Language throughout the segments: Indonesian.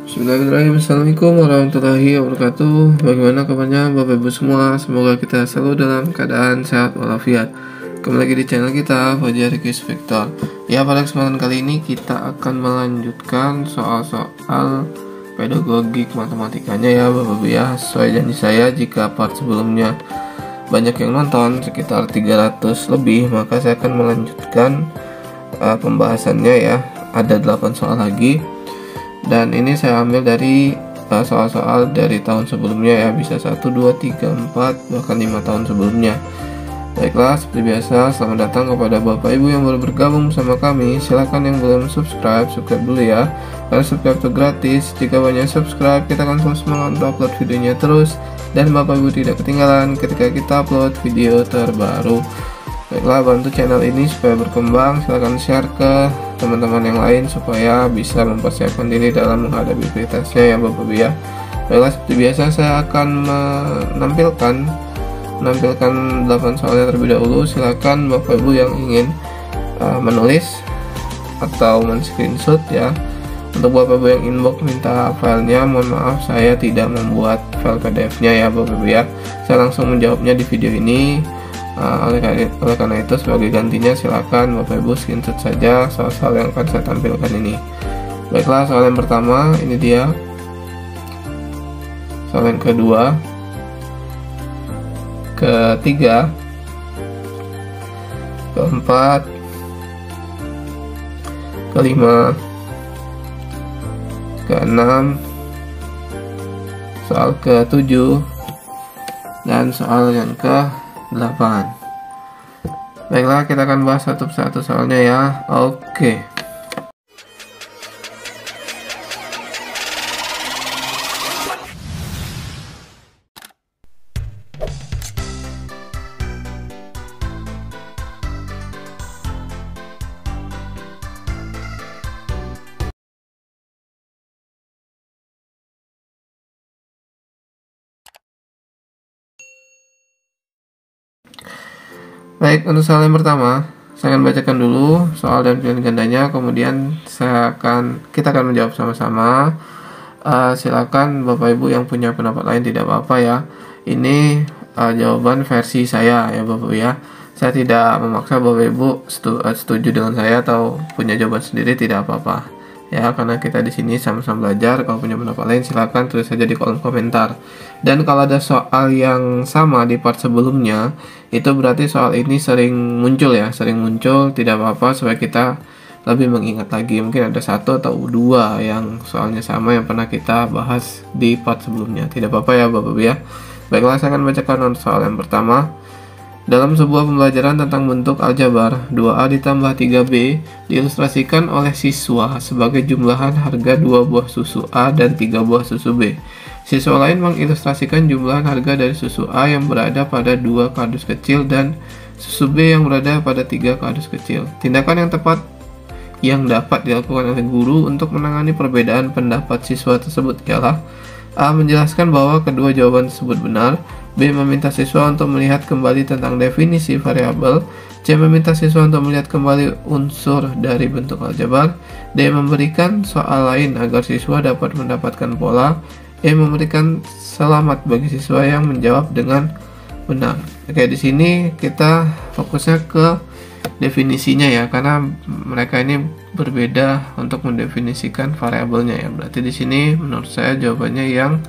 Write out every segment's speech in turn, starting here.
Bismillahirrahmanirrahim. Assalamualaikum warahmatullahi wabarakatuh. Bagaimana kabarnya Bapak Ibu semua? Semoga kita selalu dalam keadaan sehat walafiat. Kembali lagi di channel kita, Fajar Quiz Vector. Ya, pada kesempatan kali ini kita akan melanjutkan soal-soal pedagogik matematikanya ya Bapak Ibu ya. Sesuai janji saya, jika part sebelumnya banyak yang nonton, sekitar 300 lebih, maka saya akan melanjutkan pembahasannya ya. Ada 8 soal lagi. Dan ini saya ambil dari soal-soal dari tahun sebelumnya ya, bisa 1, 2, 3, 4, bahkan 5 tahun sebelumnya. Baiklah, seperti biasa, selamat datang kepada Bapak Ibu yang baru bergabung bersama kami. Silahkan yang belum subscribe dulu ya, karena subscribe itu gratis. Jika banyak subscribe, kita akan terus semangat upload videonya terus, dan Bapak Ibu tidak ketinggalan ketika kita upload video terbaru. Baiklah, bantu channel ini supaya berkembang. Silahkan share ke teman-teman yang lain supaya bisa mempersiapkan diri dalam menghadapi kualitasnya ya Bapak Ibu ya. Baiklah, seperti biasa saya akan menampilkan 8 soalnya terlebih dahulu. Silahkan Bapak Ibu yang ingin menulis atau men-screenshot ya. Untuk Bapak Ibu yang inbox minta filenya, mohon maaf saya tidak membuat file PDF-nya ya Bapak Ibu ya. Saya langsung menjawabnya di video ini. Oleh karena itu, sebagai gantinya silakan Bapak Ibu screenshot saja soal-soal yang akan saya tampilkan ini. Baiklah, soal yang pertama ini dia. Soal yang kedua, ketiga, keempat, kelima, keenam, soal ke-7, dan soal yang ke-8. Baiklah, kita akan bahas satu persatu soalnya ya. Oke. Baik, untuk soal yang pertama, saya akan bacakan dulu soal dan pilihan gandanya, kemudian kita akan menjawab sama-sama. Silakan Bapak Ibu yang punya pendapat lain tidak apa-apa ya. Ini jawaban versi saya ya Bapak Ibu ya. Saya tidak memaksa Bapak Ibu setuju dengan saya atau punya jawaban sendiri, tidak apa-apa. Ya, karena kita di sini sama-sama belajar. Kalau punya pendapat lain silakan tulis saja di kolom komentar. Dan kalau ada soal yang sama di part sebelumnya, itu berarti soal ini sering muncul ya, tidak apa-apa supaya kita lebih mengingat lagi. Mungkin ada 1 atau 2 yang soalnya sama yang pernah kita bahas di part sebelumnya. Tidak apa-apa ya Bapak Ibu ya. Baiklah, saya akan bacakan soal yang pertama. Dalam sebuah pembelajaran tentang bentuk aljabar, 2A ditambah 3B diilustrasikan oleh siswa sebagai jumlahan harga 2 buah susu A dan 3 buah susu B. Siswa lain mengilustrasikan jumlahan harga dari susu A yang berada pada 2 kardus kecil dan susu B yang berada pada 3 kardus kecil. Tindakan yang tepat yang dapat dilakukan oleh guru untuk menangani perbedaan pendapat siswa tersebut ialah: A. Menjelaskan bahwa kedua jawaban tersebut benar. B. Meminta siswa untuk melihat kembali tentang definisi variabel. C. Meminta siswa untuk melihat kembali unsur dari bentuk aljabar. D. Memberikan soal lain agar siswa dapat mendapatkan pola. E. Memberikan selamat bagi siswa yang menjawab dengan benar. Oke, di sini kita fokusnya ke definisinya ya, karena mereka ini berbeda untuk mendefinisikan variabelnya ya. Berarti di sini menurut saya jawabannya yang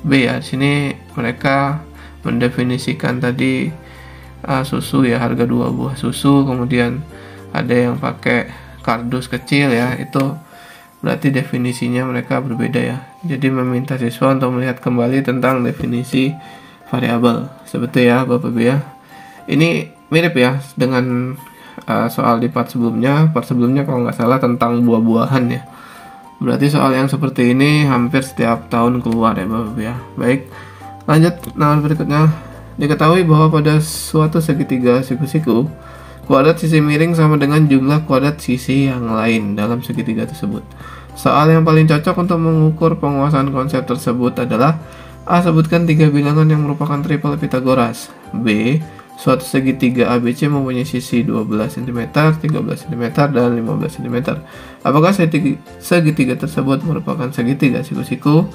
B ya. Di sini mereka mendefinisikan tadi susu ya, harga 2 buah susu, kemudian ada yang pakai kardus kecil ya. Itu berarti definisinya mereka berbeda ya. Jadi meminta siswa untuk melihat kembali tentang definisi variabel. Seperti ya Bapak Ibu ya. Ini mirip ya dengan soal di part sebelumnya. Part sebelumnya kalau nggak salah tentang buah-buahan ya. Berarti soal yang seperti ini hampir setiap tahun keluar ya Bapak Ibu ya. Baik, lanjut. Nah, berikutnya, diketahui bahwa pada suatu segitiga siku-siku, kuadrat sisi miring sama dengan jumlah kuadrat sisi yang lain dalam segitiga tersebut. Soal yang paling cocok untuk mengukur penguasaan konsep tersebut adalah: A. Sebutkan 3 bilangan yang merupakan triple Pythagoras. B. suatu segitiga ABC mempunyai sisi 12 cm, 13 cm, dan 15 cm. Apakah segitiga tersebut merupakan segitiga siku-siku?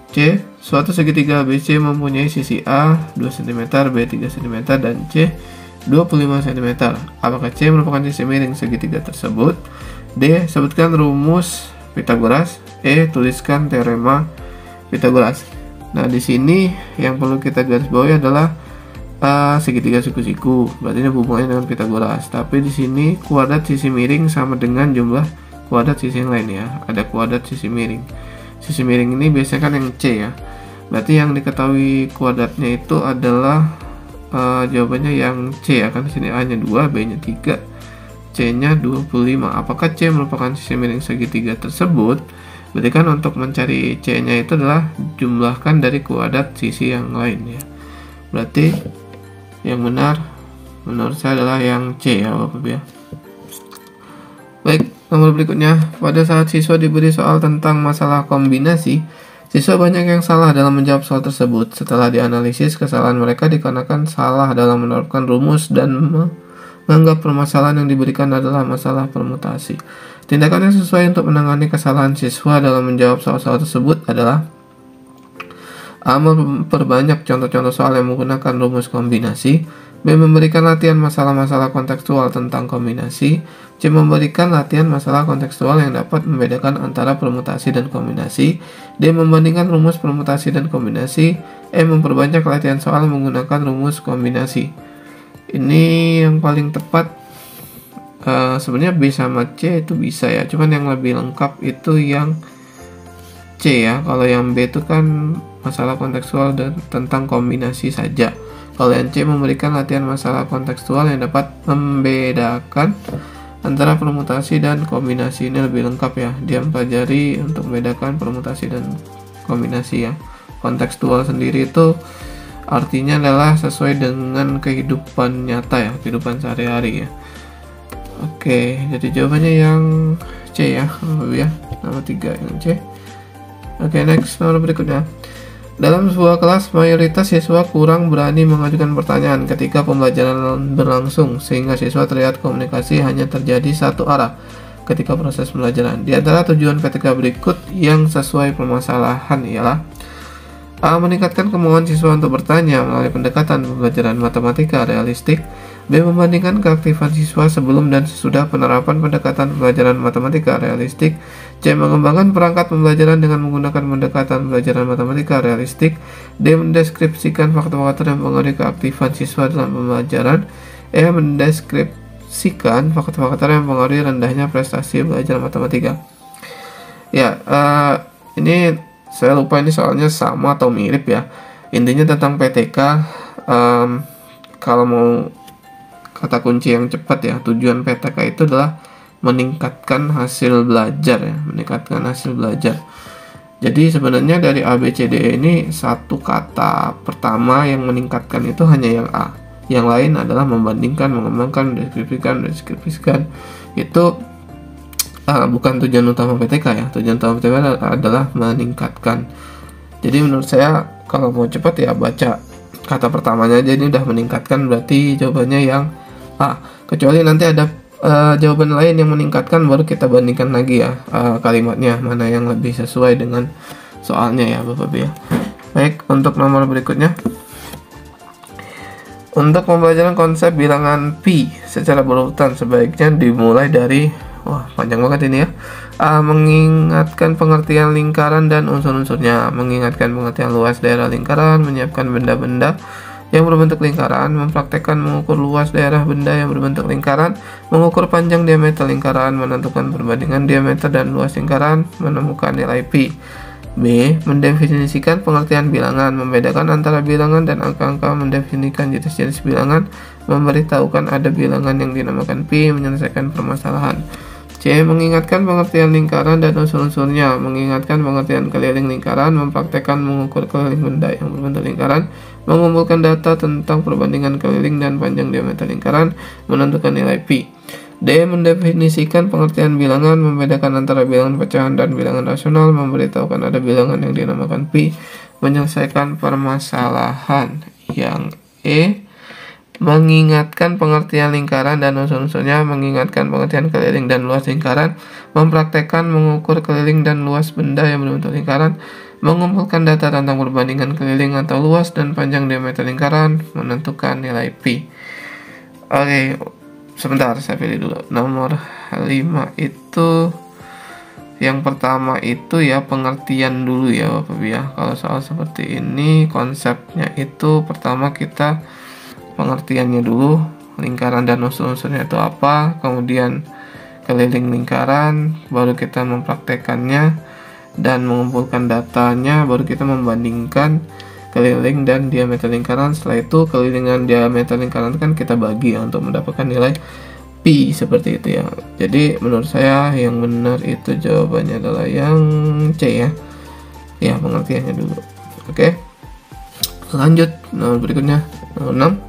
C. Suatu segitiga ABC mempunyai sisi A 2 cm, B 3 cm, dan C 25 cm. Apakah C merupakan sisi miring segitiga tersebut? D. Sebutkan rumus Pitagoras. E. Tuliskan teorema Pitagoras. Nah, di sini yang perlu kita garis bawahi adalah segitiga siku-siku, berarti ini hubungannya dengan Pitagoras. Tapi di sini kuadrat sisi miring sama dengan jumlah kuadrat sisi yang lain ya. Ada kuadrat sisi miring. Sisi miring ini biasanya kan yang C ya. Berarti yang diketahui kuadratnya itu adalah jawabannya yang C ya, kan di sini A-nya 2, B-nya 3, C-nya 25. Apakah C merupakan sisi miring segitiga tersebut? Berarti kan untuk mencari C-nya itu adalah jumlahkan dari kuadrat sisi yang lain ya. Berarti yang benar menurut saya adalah yang C ya Bapak Ibu ya. Baik, nomor berikutnya. Pada saat siswa diberi soal tentang masalah kombinasi, siswa banyak yang salah dalam menjawab soal tersebut. Setelah dianalisis, kesalahan mereka dikarenakan salah dalam menerapkan rumus dan menganggap permasalahan yang diberikan adalah masalah permutasi. Tindakan yang sesuai untuk menangani kesalahan siswa dalam menjawab soal-soal tersebut adalah A. Memperbanyak contoh-contoh soal yang menggunakan rumus kombinasi. B. Memberikan latihan masalah-masalah kontekstual tentang kombinasi. C. Memberikan latihan masalah kontekstual yang dapat membedakan antara permutasi dan kombinasi. D. Membandingkan rumus permutasi dan kombinasi. E. Memperbanyak latihan soal menggunakan rumus kombinasi. Ini yang paling tepat. Sebenarnya B sama C itu bisa ya, cuman yang lebih lengkap itu yang C ya. Kalau yang B itu kan masalah kontekstual dan tentang kombinasi saja. Kalau yang C memberikan latihan masalah kontekstual yang dapat membedakan antara permutasi dan kombinasi. Ini lebih lengkap ya. Dia mempelajari untuk membedakan permutasi dan kombinasi ya. Kontekstual sendiri itu artinya adalah sesuai dengan kehidupan nyata ya, kehidupan sehari-hari ya. Oke, jadi jawabannya yang C ya, ya. Nomor 3 yang C. Oke, next, nomor berikutnya. Dalam sebuah kelas, mayoritas siswa kurang berani mengajukan pertanyaan ketika pembelajaran berlangsung, sehingga siswa terlihat komunikasi hanya terjadi satu arah ketika proses pembelajaran. Di antara tujuan PTK berikut yang sesuai permasalahan ialah A. Meningkatkan kemauan siswa untuk bertanya melalui pendekatan pembelajaran matematika realistik. B. Membandingkan keaktifan siswa sebelum dan sesudah penerapan pendekatan pembelajaran matematika realistik. C. Mengembangkan perangkat pembelajaran dengan menggunakan pendekatan pembelajaran matematika realistik. D. Mendeskripsikan faktor-faktor yang mempengaruhi keaktifan siswa dalam pembelajaran. E. Mendeskripsikan faktor-faktor yang mempengaruhi rendahnya prestasi belajar matematika. Ya, ini saya lupa ini soalnya sama atau mirip ya. Intinya tentang PTK. Kalau mau kata kunci yang cepat ya, tujuan PTK itu adalah meningkatkan hasil belajar ya, meningkatkan hasil belajar. Jadi sebenarnya dari A, B, C, D, E ini satu kata pertama yang meningkatkan itu hanya yang A. Yang lain adalah membandingkan, mengembangkan, mendeskripsikan. Itu bukan tujuan utama PTK ya. Tujuan utama PTK adalah meningkatkan. Jadi menurut saya kalau mau cepat ya baca kata pertamanya aja, ini udah meningkatkan, berarti jawabannya yang A. Kecuali nanti ada jawaban lain yang meningkatkan, baru kita bandingkan lagi ya kalimatnya mana yang lebih sesuai dengan soalnya ya Bapak Ibu ya. Baik, untuk nomor berikutnya. Untuk pembelajaran konsep bilangan pi secara berurutan sebaiknya dimulai dari, wah panjang banget ini ya. A. Mengingatkan pengertian lingkaran dan unsur-unsurnya, mengingatkan pengertian luas daerah lingkaran, menyiapkan benda-benda yang berbentuk lingkaran, mempraktekkan mengukur luas daerah benda yang berbentuk lingkaran, mengukur panjang diameter lingkaran, menentukan perbandingan diameter dan luas lingkaran, menemukan nilai pi. B. Mendefinisikan pengertian bilangan, membedakan antara bilangan dan angka-angka, mendefinisikan jenis-jenis bilangan, memberitahukan ada bilangan yang dinamakan pi, menyelesaikan permasalahan. C. Mengingatkan pengertian lingkaran dan unsur-unsurnya, mengingatkan pengertian keliling lingkaran, mempraktekkan mengukur keliling benda yang berbentuk lingkaran, mengumpulkan data tentang perbandingan keliling dan panjang diameter lingkaran, menentukan nilai pi. D. Mendefinisikan pengertian bilangan, membedakan antara bilangan pecahan dan bilangan rasional, memberitahukan ada bilangan yang dinamakan pi, menyelesaikan permasalahan. Yang E. mengingatkan pengertian lingkaran dan unsur-unsurnya, mengingatkan pengertian keliling dan luas lingkaran, mempraktekkan mengukur keliling dan luas benda yang berbentuk lingkaran, mengumpulkan data tentang perbandingan keliling atau luas dan panjang diameter lingkaran, menentukan nilai pi. Oke, sebentar saya pilih dulu. Nomor 5 itu yang pertama itu ya pengertian dulu ya Bapak ya. Kalau soal seperti ini konsepnya itu pertama kita pengertiannya dulu, lingkaran dan unsur-unsurnya itu apa, kemudian keliling lingkaran, baru kita mempraktekannya dan mengumpulkan datanya, baru kita membandingkan keliling dan diameter lingkaran. Setelah itu keliling dan diameter lingkaran kan kita bagi ya, untuk mendapatkan nilai pi, seperti itu ya. Jadi menurut saya yang benar itu jawabannya adalah yang C ya. Ya, pengertiannya dulu. Oke. Lanjut nomor berikutnya, nomor 6.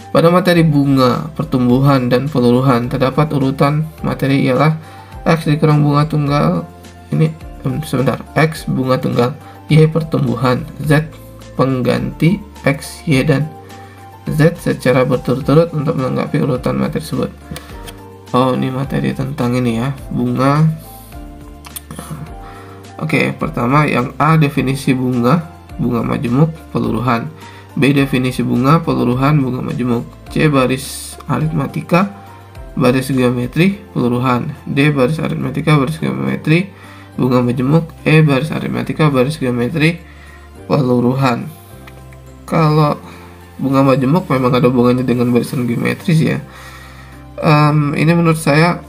Pada materi bunga, pertumbuhan, dan peluruhan terdapat urutan materi ialah X dikurang bunga tunggal, ini sebentar, X bunga tunggal, Y pertumbuhan, Z pengganti X, Y, dan Z secara berturut-turut untuk melengkapi urutan materi tersebut. Oh, ini materi tentang ini ya, bunga. Oke, pertama yang A, definisi bunga, bunga majemuk, peluruhan. B, definisi bunga, peluruhan, bunga majemuk. C, baris aritmatika, baris geometri, peluruhan. D, baris aritmatika, baris geometri, bunga majemuk. E, baris aritmatika, baris geometri, peluruhan. Kalau bunga majemuk memang ada hubungannya dengan barisan geometris ya. Ini menurut saya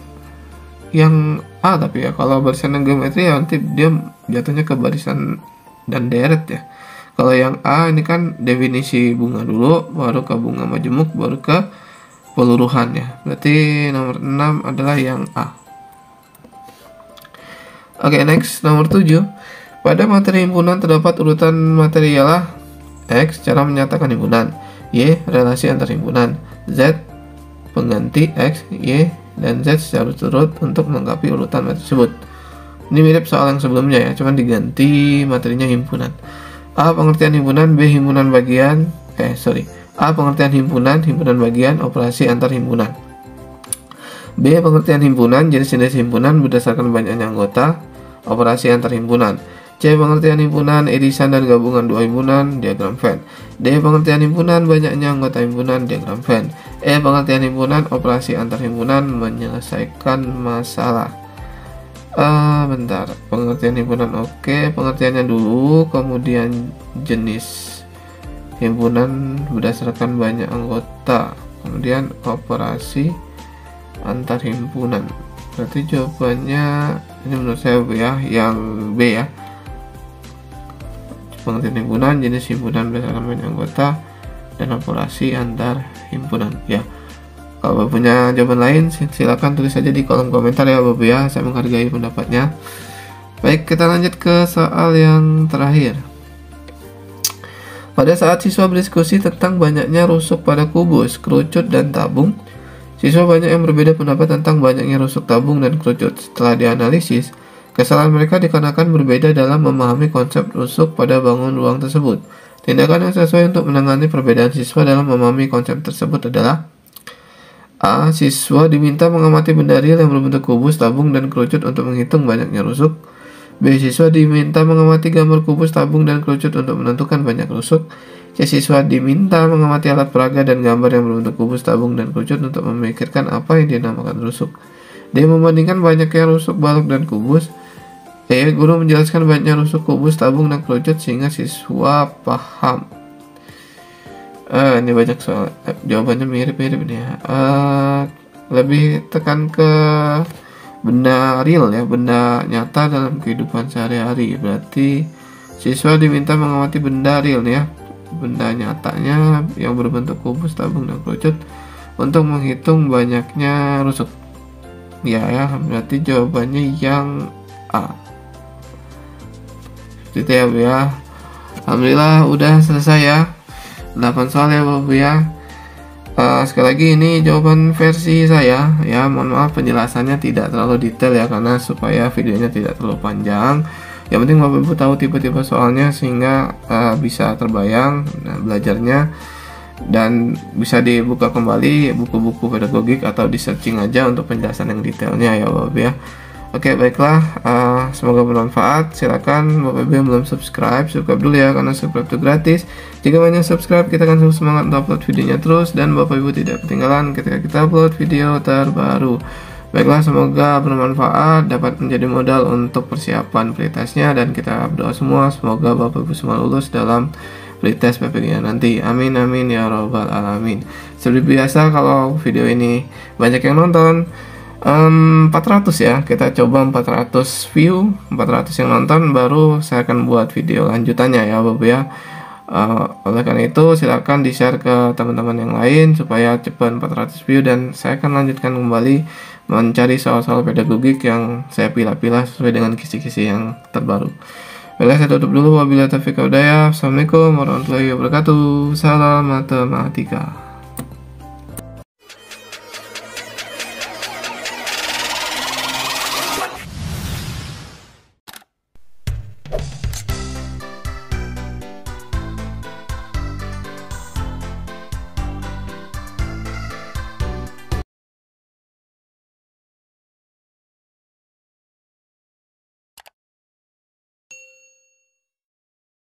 yang A, tapi ya kalau barisan geometri ya nanti dia jatuhnya ke barisan dan deret ya. Kalau yang A ini kan definisi bunga dulu, baru ke bunga majemuk, baru ke peluruhan ya. Berarti nomor 6 adalah yang A. Oke, next nomor 7. Pada materi himpunan terdapat urutan materi ialah X, cara menyatakan himpunan, Y, relasi antar himpunan, Z, pengganti X, Y, dan Z secara turut untuk melengkapi urutan materi tersebut. Ini mirip soal yang sebelumnya ya, cuman diganti materinya himpunan. A, pengertian himpunan, B, himpunan bagian, A, pengertian himpunan, himpunan bagian, operasi antar himpunan. B, pengertian himpunan, jenis-jenis himpunan berdasarkan banyaknya anggota, operasi antar himpunan. C, pengertian himpunan, irisan dan gabungan dua himpunan, diagram Venn. D, pengertian himpunan, banyaknya anggota himpunan, diagram Venn. E, pengertian himpunan, operasi antar himpunan, menyelesaikan masalah. Bentar, pengertian himpunan oke, pengertiannya dulu, kemudian jenis himpunan berdasarkan banyak anggota, kemudian operasi antar himpunan. Berarti jawabannya ini menurut saya ya, yang B ya. Pengertian himpunan, jenis himpunan berdasarkan banyak anggota, dan operasi antar himpunan ya. Kalau Bapak punya jawaban lain, silakan tulis saja di kolom komentar ya Bapak ya. Saya menghargai pendapatnya. Baik, kita lanjut ke soal yang terakhir. Pada saat siswa berdiskusi tentang banyaknya rusuk pada kubus, kerucut, dan tabung, siswa banyak yang berbeda pendapat tentang banyaknya rusuk, tabung, dan kerucut. Setelah dianalisis, kesalahan mereka dikarenakan berbeda dalam memahami konsep rusuk pada bangun ruang tersebut. Tindakan yang sesuai untuk menangani perbedaan siswa dalam memahami konsep tersebut adalah A. Siswa diminta mengamati benda real yang berbentuk kubus, tabung, dan kerucut untuk menghitung banyaknya rusuk. B. Siswa diminta mengamati gambar kubus, tabung, dan kerucut untuk menentukan banyak rusuk. C. Siswa diminta mengamati alat peraga dan gambar yang berbentuk kubus, tabung, dan kerucut untuk memikirkan apa yang dinamakan rusuk. D. Membandingkan banyaknya rusuk balok dan kubus. E. Guru menjelaskan banyaknya rusuk kubus, tabung, dan kerucut sehingga siswa paham. Ini banyak soal, jawabannya mirip-mirip nih ya. Lebih tekan ke benda real ya, benda nyata dalam kehidupan sehari-hari. Berarti siswa diminta mengamati benda real nih ya, benda nyatanya yang berbentuk kubus, tabung, dan kerucut untuk menghitung banyaknya rusuk. Ya, berarti jawabannya yang A. Itu ya. Alhamdulillah udah selesai ya. 8 soal ya Bapak ya. Sekali lagi ini jawaban versi saya ya. Mohon maaf penjelasannya tidak terlalu detail ya, karena supaya videonya tidak terlalu panjang. Yang penting Bapak Ibu tahu tipe-tipe soalnya sehingga bisa terbayang belajarnya. dan bisa dibuka kembali buku-buku pedagogik atau di searching aja untuk penjelasan yang detailnya ya Bapak Ibu ya. Oke, baiklah, semoga bermanfaat. Silakan Bapak Ibu yang belum subscribe dulu ya, karena subscribe itu gratis. Jika banyak subscribe, kita akan selalu semangat untuk upload videonya terus, dan Bapak Ibu tidak ketinggalan ketika kita upload video terbaru. Baiklah, semoga bermanfaat, dapat menjadi modal untuk persiapan pretesnya, dan kita berdoa semua semoga Bapak Ibu semua lulus dalam pretest PPG nanti. Amin amin ya robbal alamin. Seperti biasa, kalau video ini banyak yang nonton, 400 ya, kita coba 400 view, 400 yang nonton, baru saya akan buat video lanjutannya ya Bapak ya. Oleh karena itu silakan di share ke teman-teman yang lain supaya cepat 400 view, dan saya akan lanjutkan kembali mencari soal-soal pedagogik yang saya pilah-pilah sesuai dengan kisi-kisi yang terbaru. Baiklah, saya tutup dulu. Wabillahi taufiq wal hidayah. Assalamualaikum warahmatullahi wabarakatuh. Salam matematika.